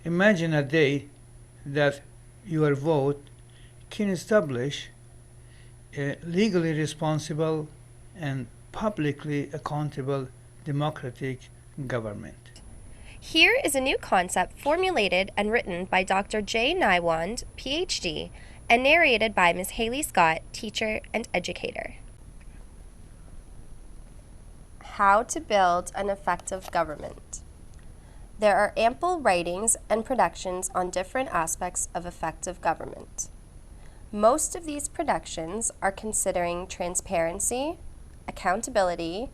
Imagine a day that your vote can establish a legally responsible and publicly accountable democratic government. Here is a new concept formulated and written by Dr. J. Nywand, PhD, and narrated by Ms. Haley Scott, teacher and educator. How to build an effective government. There are ample writings and productions on different aspects of effective government. Most of these productions are considering transparency, accountability,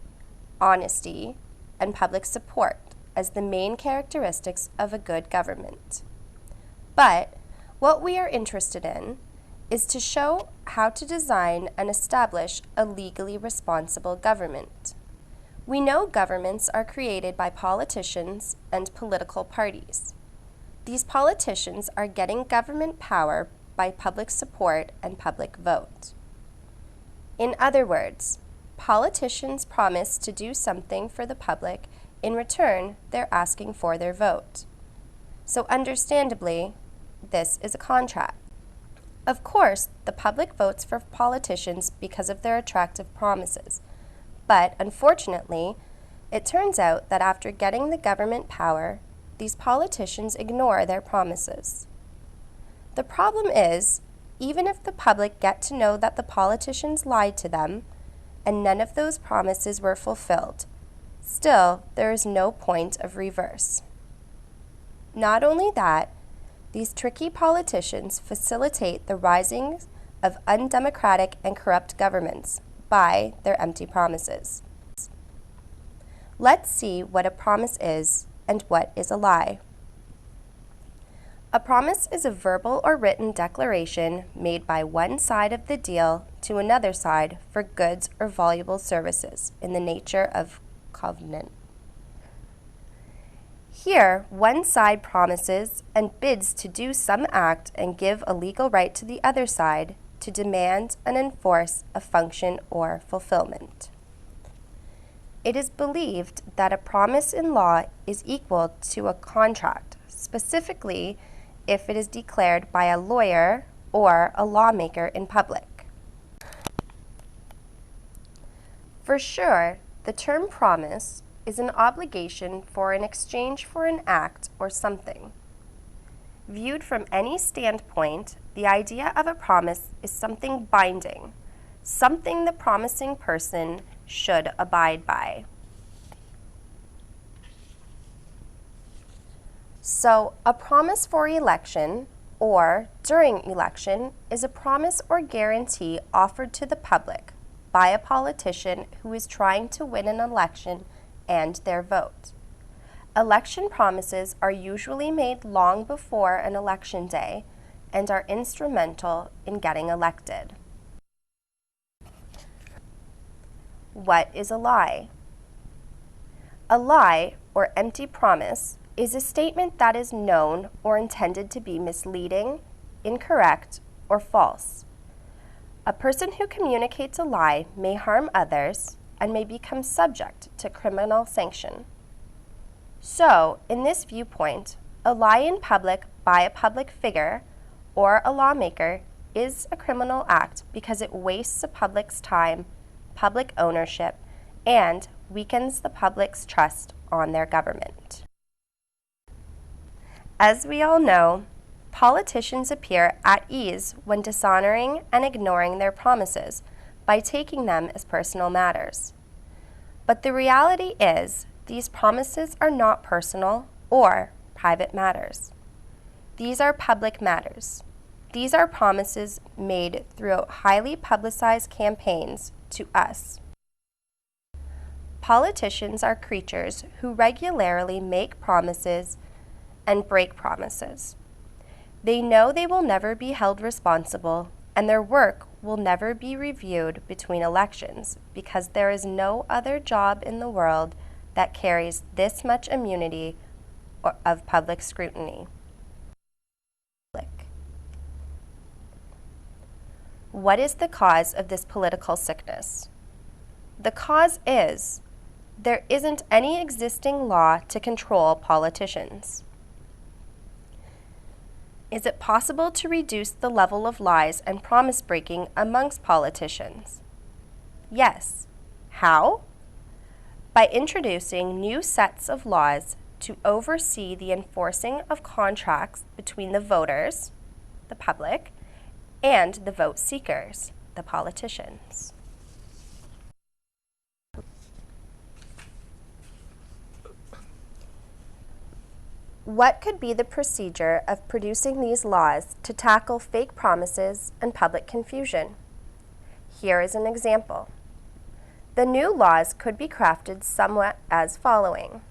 honesty, and public support as the main characteristics of a good government. But what we are interested in is to show how to design and establish a legally responsible government. We know governments are created by politicians and political parties. These politicians are getting government power by public support and public vote. In other words, politicians promise to do something for the public. In return, they're asking for their vote. So understandably, this is a contract. Of course, the public votes for politicians because of their attractive promises. But unfortunately, it turns out that after getting the government power, these politicians ignore their promises. The problem is, even if the public get to know that the politicians lied to them and none of those promises were fulfilled, still there is no point of reverse. Not only that, these tricky politicians facilitate the rising of undemocratic and corrupt governments by their empty promises. Let's see what a promise is and what is a lie. A promise is a verbal or written declaration made by one side of the deal to another side for goods or valuable services in the nature of covenant. Here, one side promises and bids to do some act and give a legal right to the other side to demand and enforce a function or fulfillment. It is believed that a promise in law is equal to a contract, specifically if it is declared by a lawyer or a lawmaker in public. For sure, the term promise is an obligation for an exchange for an act or something. Viewed from any standpoint, the idea of a promise is something binding, something the promising person should abide by. So, a promise for election or during election is a promise or guarantee offered to the public by a politician who is trying to win an election and their vote. Election promises are usually made long before an election day and are instrumental in getting elected. What is a lie? A lie, or empty promise, is a statement that is known or intended to be misleading, incorrect, or false. A person who communicates a lie may harm others and may become subject to criminal sanction. So, in this viewpoint, a lie in public by a public figure or a lawmaker is a criminal act because it wastes the public's time, public ownership, and weakens the public's trust on their government. As we all know, politicians appear at ease when dishonoring and ignoring their promises by taking them as personal matters. But the reality is, these promises are not personal or private matters. These are public matters. These are promises made through highly publicized campaigns to us. Politicians are creatures who regularly make promises and break promises. They know they will never be held responsible, and their work will never be reviewed between elections because there is no other job in the world that carries this much immunity of public scrutiny. What is the cause of this political sickness? The cause is there isn't any existing law to control politicians. Is it possible to reduce the level of lies and promise breaking amongst politicians? Yes. How? By introducing new sets of laws to oversee the enforcing of contracts between the voters, the public, and the vote seekers, the politicians. What could be the procedure of producing these laws to tackle fake promises and public confusion? Here is an example. The new laws could be crafted somewhat as following.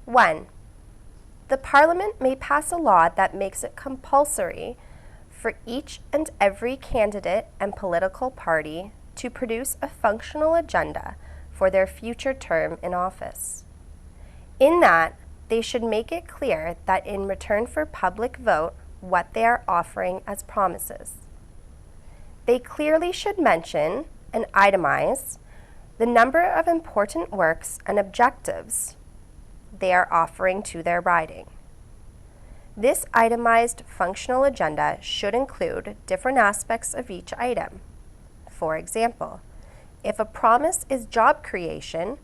1. The Parliament may pass a law that makes it compulsory for each and every candidate and political party to produce a functional agenda for their future term in office. In that, they should make it clear that in return for public vote, what they are offering as promises. They clearly should mention and itemize the number of important works and objectives they are offering to their riding. This itemized functional agenda should include different aspects of each item. For example, if a promise is job creation,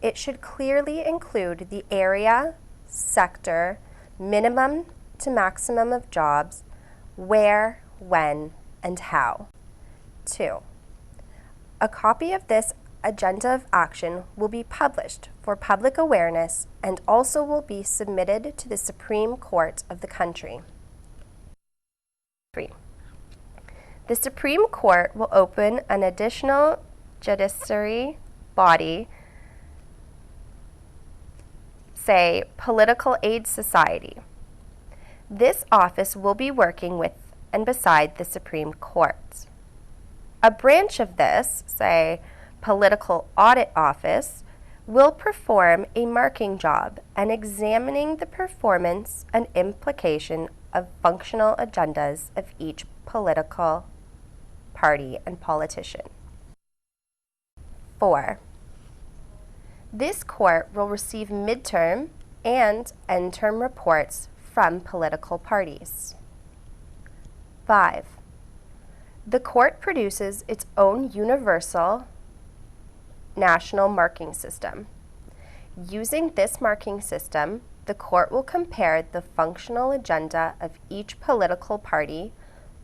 it should clearly include the area, sector, minimum to maximum of jobs, where, when, and how. 2. A copy of this agenda of action will be published for public awareness and also will be submitted to the Supreme Court of the country. 3. The Supreme Court will open an additional judiciary body, say, Political Aid Society. This office will be working with and beside the Supreme Court. A branch of this, say, Political Audit Office, will perform a marking job and examining the performance and implication of functional agendas of each political party and politician. 4. This court will receive midterm and end-term reports from political parties. 5. The court produces its own universal national marking system. Using this marking system, the court will compare the functional agenda of each political party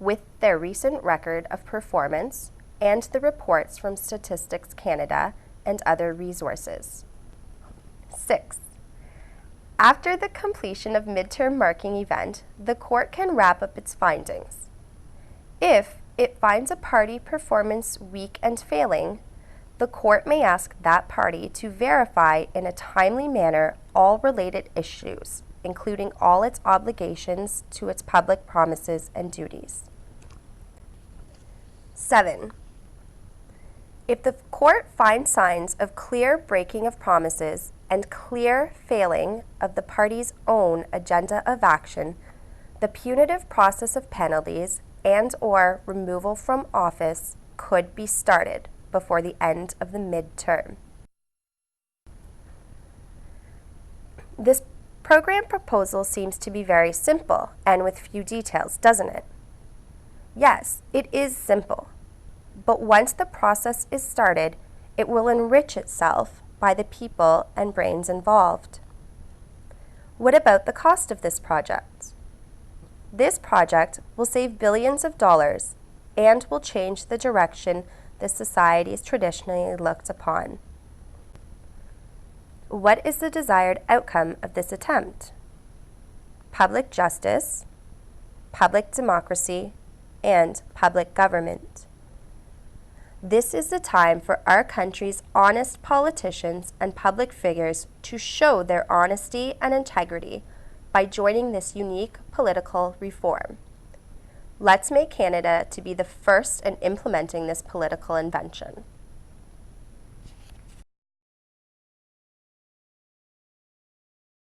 with their recent record of performance and the reports from Statistics Canada and other resources. 6. After the completion of midterm marking event, the court can wrap up its findings. If it finds a party performance weak and failing, the court may ask that party to verify in a timely manner all related issues, including all its obligations to its public promises and duties. 7. If the court finds signs of clear breaking of promises and clear failing of the party's own agenda of action, the punitive process of penalties and/or removal from office could be started before the end of the midterm. This program proposal seems to be very simple and with few details, doesn't it? Yes, it is simple. But once the process is started, it will enrich itself by the people and brains involved. What about the cost of this project? This project will save billions of dollars and will change the direction the society is traditionally looked upon. What is the desired outcome of this attempt? Public justice, public democracy, and public government. This is the time for our country's honest politicians and public figures to show their honesty and integrity by joining this unique political reform. Let's make Canada to be the first in implementing this political invention.